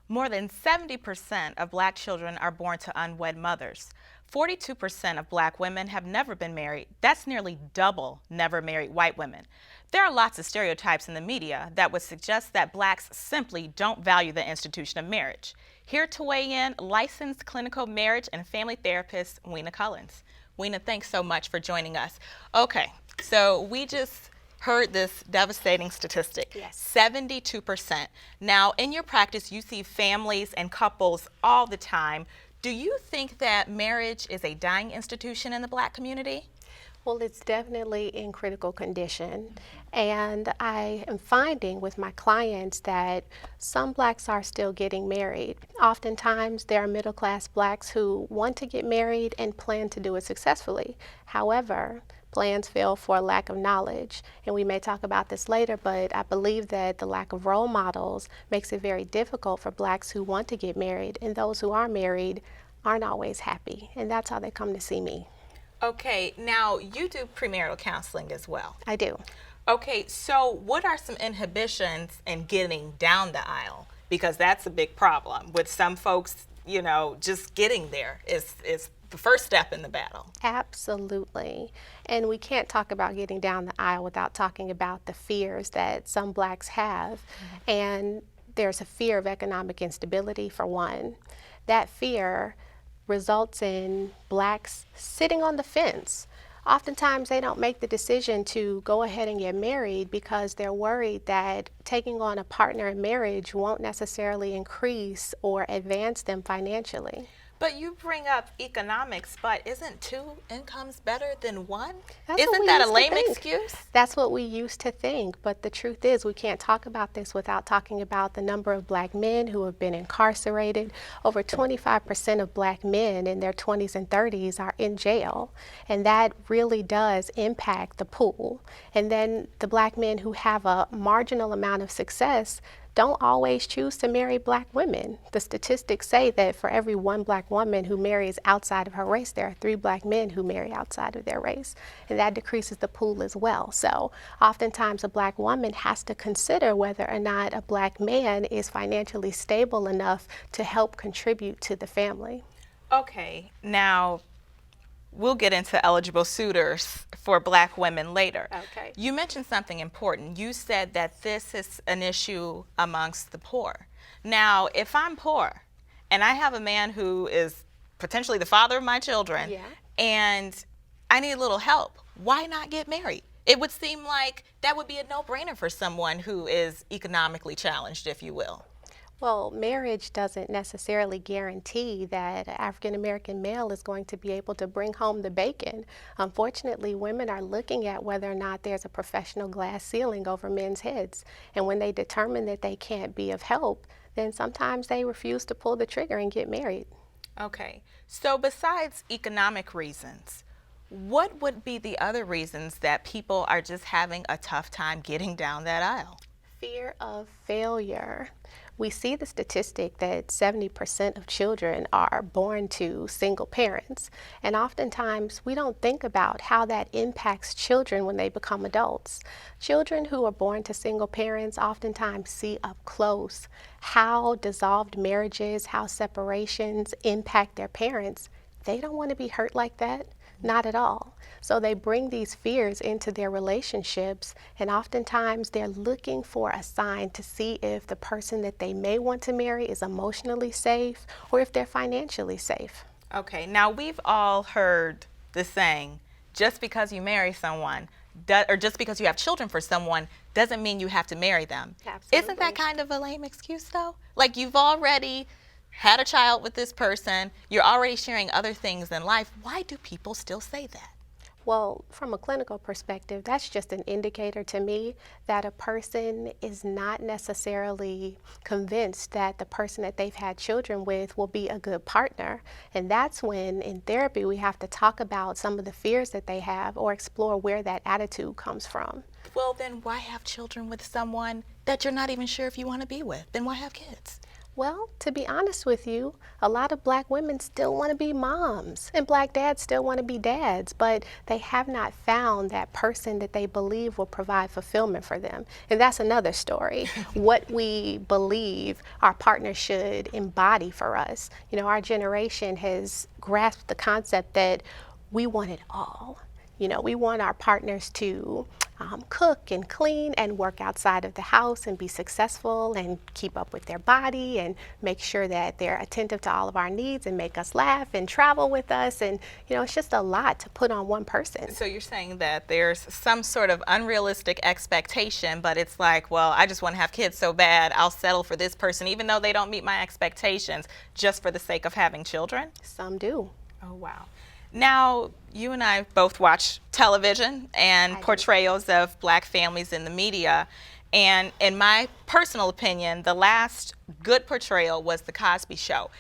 More than 70% of black children are born to unwed mothers. 42% of black women have never been married. That's nearly double never married white women. There are lots of stereotypes in the media that would suggest that blacks simply don't value the institution of marriage. Here to weigh in, licensed clinical marriage and family therapist Weena Cullins. Weena, thanks so much for joining us. Okay, so we just heard this devastating statistic. Yes. 72%. Now, in your practice, you see families and couples all the time. Do you think that marriage is a dying institution in the black community? Well, it's definitely in critical condition. And I am finding with my clients that some blacks are still getting married. Oftentimes, there are middle class blacks who want to get married and plan to do it successfully. However, plans fail for a lack of knowledge. And we may talk about this later, but I believe that the lack of role models makes it very difficult for blacks who want to get married, and those who are married aren't always happy. And that's how they come to see me. Okay, now you do premarital counseling as well. I do. Okay, so what are some inhibitions in getting down the aisle? Because that's a big problem with some folks, just getting there is the first step in the battle. Absolutely. And we can't talk about getting down the aisle without talking about the fears that some blacks have. Mm-hmm. And there's a fear of economic instability, for one. That fear results in blacks sitting on the fence. Oftentimes they don't make the decision to go ahead and get married because they're worried that taking on a partner in marriage won't necessarily increase or advance them financially. But you bring up economics, but isn't two incomes better than one? That's Isn't that a lame excuse? That's what we used to think, but the truth is we can't talk about this without talking about the number of black men who have been incarcerated. Over 25% of black men in their 20s and 30s are in jail, and that really does impact the pool. And then the black men who have a marginal amount of success don't always choose to marry black women. The statistics say that for every one black woman who marries outside of her race, there are 3 black men who marry outside of their race, and that decreases the pool as well. So oftentimes a black woman has to consider whether or not a black man is financially stable enough to help contribute to the family. Okay, now we'll get into eligible suitors for black women later. Okay. You mentioned something important. You said that this is an issue amongst the poor. Now, if I'm poor and I have a man who is potentially the father of my children, and I need a little help, why not get married? It would seem like that would be a no-brainer for someone who is economically challenged, if you will. Well, marriage doesn't necessarily guarantee that an African American male is going to be able to bring home the bacon. Unfortunately, women are looking at whether or not there's a professional glass ceiling over men's heads. And when they determine that they can't be of help, then sometimes they refuse to pull the trigger and get married. Okay, so besides economic reasons, what would be the other reasons that people are just having a tough time getting down that aisle? Fear of failure. We see the statistic that 70% of children are born to single parents, and oftentimes we don't think about how that impacts children when they become adults. Children who are born to single parents oftentimes see up close how dissolved marriages, how separations impact their parents. They don't want to be hurt like that. Not at all. So they bring these fears into their relationships, and oftentimes they're looking for a sign to see if the person that they may want to marry is emotionally safe or if they're financially safe. Okay, now we've all heard the saying, just because you marry someone, or just because you have children for someone, doesn't mean you have to marry them. Absolutely. Isn't that kind of a lame excuse though? Like, you've already had a child with this person, you're already sharing other things in life. Why do people still say that? Well, from a clinical perspective, that's just an indicator to me that a person is not necessarily convinced that the person that they've had children with will be a good partner. And that's when, in therapy, we have to talk about some of the fears that they have or explore where that attitude comes from. Well, then why have children with someone that you're not even sure if you want to be with? Then why have kids? Well, to be honest with you, a lot of black women still want to be moms and black dads still want to be dads, but they have not found that person that they believe will provide fulfillment for them. And that's another story. What we believe our partner should embody for us. You know, our generation has grasped the concept that we want it all. You know, we want our partners to cook and clean and work outside of the house and be successful and keep up with their body and make sure that they're attentive to all of our needs and make us laugh and travel with us. And, you know, it's just a lot to put on one person. So you're saying that there's some sort of unrealistic expectation, but it's like, well, I just want to have kids so bad, I'll settle for this person, even though they don't meet my expectations, just for the sake of having children? Some do. Oh, wow. Now, you and I both watch television and portrayals of black families in the media. And in my personal opinion, the last good portrayal was The Cosby Show.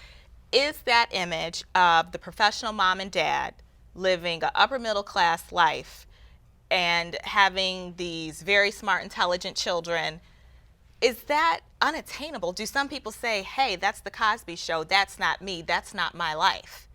Is that image of the professional mom and dad living an upper middle class life and having these very smart, intelligent children, is that unattainable? Do some people say, hey, that's The Cosby Show, that's not me, that's not my life?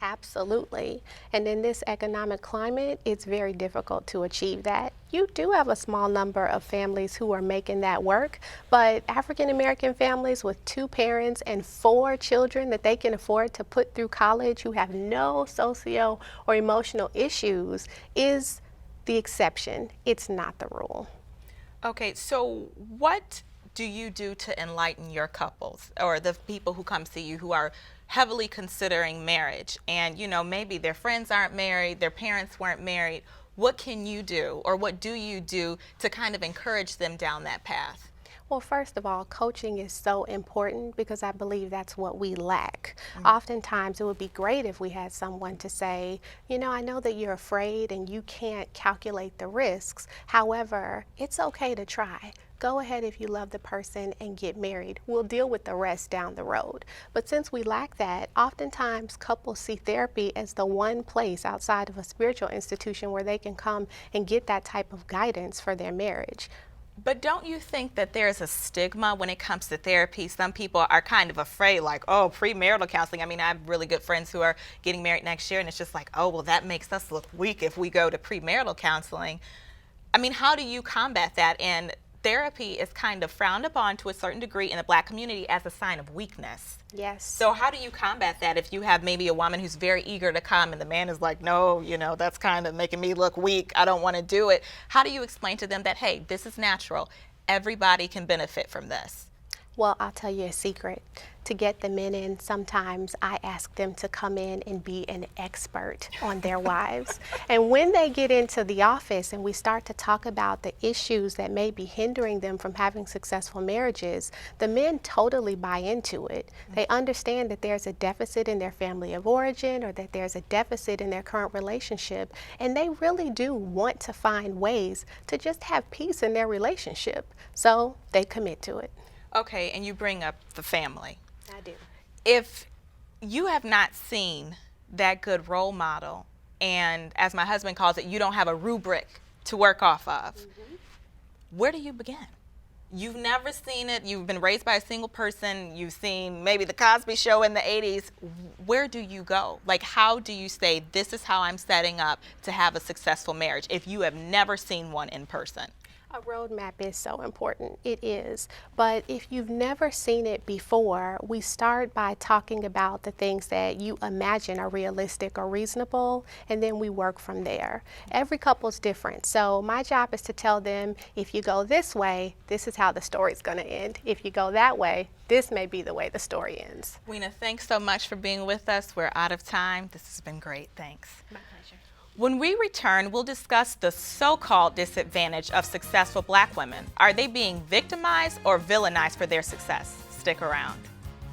Absolutely. And in this economic climate, it's very difficult to achieve that. You do have a small number of families who are making that work, but African American families with 2 parents and 4 children that they can afford to put through college who have no socio or emotional issues is the exception. It's not the rule. Okay, so what do you do to enlighten your couples or the people who come see you who are heavily considering marriage and, you know, maybe their friends aren't married, their parents weren't married? What can you do or what do you do to kind of encourage them down that path? Well, first of all, coaching is so important because I believe that's what we lack. Oftentimes, it would be great if we had someone to say, you know, I know that you're afraid and you can't calculate the risks. However, it's okay to try. Go ahead if you love the person and get married. We'll deal with the rest down the road. But since we lack that, oftentimes couples see therapy as the one place outside of a spiritual institution where they can come and get that type of guidance for their marriage. But don't you think that there's a stigma when it comes to therapy? Some people are kind of afraid, like, oh, premarital counseling. I mean, I have really good friends who are getting married next year, and it's just like, oh, well, that makes us look weak if we go to premarital counseling. I mean, how do you combat that? And therapy is kind of frowned upon to a certain degree in the black community as a sign of weakness. Yes. So how do you combat that if you have maybe a woman who's very eager to come and the man is like, no, you know, that's kind of making me look weak, I don't want to do it? How do you explain to them that, hey, this is natural, everybody can benefit from this? Well, I'll tell you a secret. To get the men in, sometimes I ask them to come in and be an expert on their wives. And when they get into the office and we start to talk about the issues that may be hindering them from having successful marriages, the men totally buy into it. They understand that there's a deficit in their family of origin or that there's a deficit in their current relationship, and they really do want to find ways to just have peace in their relationship. So they commit to it. Okay, and you bring up the family. I do. If you have not seen that good role model, and as my husband calls it, you don't have a rubric to work off of, where do you begin? You've never seen it. You've been raised by a single person. You've seen maybe The Cosby Show in the 80s. Where do you go? Like, how do you say, this is how I'm setting up to have a successful marriage if you have never seen one in person? A roadmap is so important. It is. But if you've never seen it before, we start by talking about the things that you imagine are realistic or reasonable, and then we work from there. Every couple's different. So my job is to tell them, if you go this way, this is how the story's going to end. If you go that way, this may be the way the story ends. Weena, thanks so much for being with us. We're out of time. This has been great. Thanks. My pleasure. When we return, we'll discuss the so-called disadvantage of successful black women. Are they being victimized or villainized for their success? Stick around.